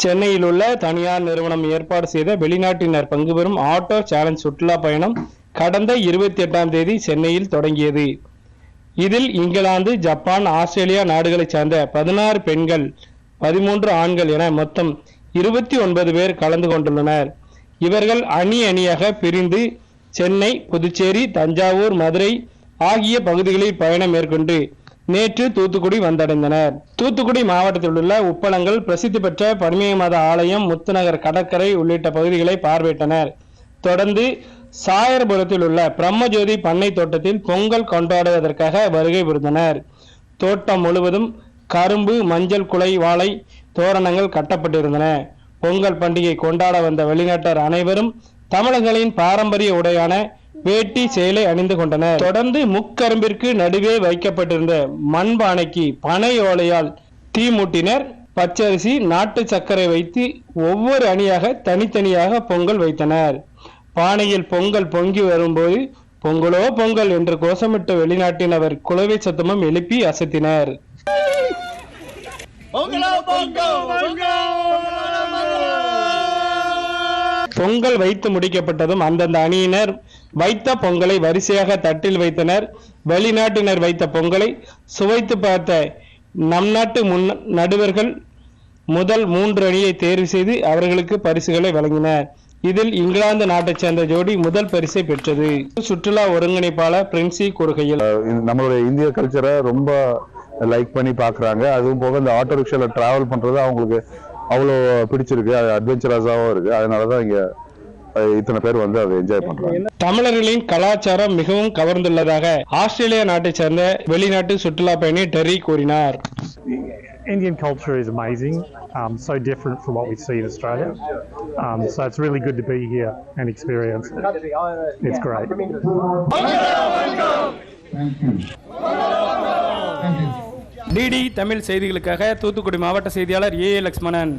சென்னையில் உள்ள தனியார் நிறுவனம் ஏற்பாடு செய்த வெளிநாட்டினர் பங்கு பெறும் ஆட்டோ சேலஞ்ச் சுற்றுலா பயணம் கடந்த 28ஆம் தேதி சென்னையில் தொடங்கியது. இதில் இங்கிலாந்து, ஜப்பான், ஆஸ்திரேலியா நாடுகளைச் சேர்ந்த 16 பெண்கள், 13 ஆண்கள் என மொத்தம் 29 பேர் கலந்து கொண்டுள்ளனர். இவர்கள் அணியாக பிரிந்து சென்னை, புதுச்சேரி, தஞ்சாவூர், மதுரை ஆகிய பகுதிகளில் பயணம் மேற்கொண்டு நேற்று தூத்துக்குடி வந்தடைந்தனர். தூத்துக்குடி மாவட்டத்தில் உள்ள உப்பளங்கள், பிரசித்தி பெற்ற பனிமய மாதா ஆலயம், முத்துநகர் கடற்கரை உள்ளிட்ட பகுதிகளை பார்வையிட்டனர். தொடர்ந்து சாயர்புரத்தில் உள்ள பிரம்மஜோதி பண்ணை தோட்டத்தில் பொங்கல் கொண்டாடுவதற்காக வருகை புரிந்தனர். தோட்டம் முழுவதும் கரும்பு, மஞ்சள் குலை, வாழை தோரணங்கள் கட்டப்பட்டிருந்தன. பொங்கல் பண்டிகை கொண்டாட வந்த வெளிநாட்டார் அனைவரும் தமிழர்களின் பாரம்பரிய உடையான வேட்டி, சேலை அணிந்து கொண்டனர். தொடர்ந்து முக்கரும்பிற்கு நடுவே வைக்கப்பட்டிருந்த மண்பானைக்கு பனை ஓலையால் தீ மூட்டினர். பச்சரிசி, நாட்டு சர்க்கரை வைத்து ஒவ்வொரு அணியாக தனித்தனியாக பொங்கல் வைத்தனர். பானையில் பொங்கல் பொங்கி வரும்போது பொங்கலோ பொங்கல் என்று கோஷமிட்ட வெளிநாட்டினர் குலவை சத்தமும் எழுப்பி அசத்தினர். பொங்கல் வைத்து முடிக்கப்பட்டதும் அந்தந்த அணியினர் வைத்த பொங்கலை வரிசையாக தட்டில் வைத்தனர். வெளிநாட்டினர் வைத்த பொங்கலை சுவைத்து பார்த்த நம் நாட்டு நடுவர்கள் முதல் 3 அணியை தேர்வு செய்து அவர்களுக்கு பரிசுகளை வழங்கினர். இதில் இங்கிலாந்து நாட்டைச் சேர்ந்த ஜோடி முதல் பரிசை பெற்றது. சுற்றுலா ஒருங்கிணைப்பாளர் பிரின்சி கூறுகையில், நம்மளுடைய இந்திய கல்ச்சரை ரொம்ப லைக் பண்ணி பாக்குறாங்க. அதுவும் போக இந்த ஆட்டோ ரிக்ஷால டிராவல் பண்றது அவங்களுக்கு அவ்வளோ பிடிச்சிருக்கு, அது அட்வென்ச்சரஸாகவும் இருக்கு. அதனாலதான் இங்க இத்தனை பேர் வந்து அதை என்ஜாய் பண்றாங்க. தமிழர்களின் கலாச்சாரம் மிகவும் கவர்ந்துள்ளதாக ஆஸ்திரேலியா நாட்டை சேர்ந்த வெளிநாட்டு சுற்றுலா பயணி டெர்ரி கூறினார். Indian culture is amazing, so different from what we see in Australia. So it's really good to be here and experience it. It's great. DD Tamil செய்திகளுக்காக தூத்துக்குடி மாவட்ட செய்தியாளர் ஏ. லக்ஷ்மணன்.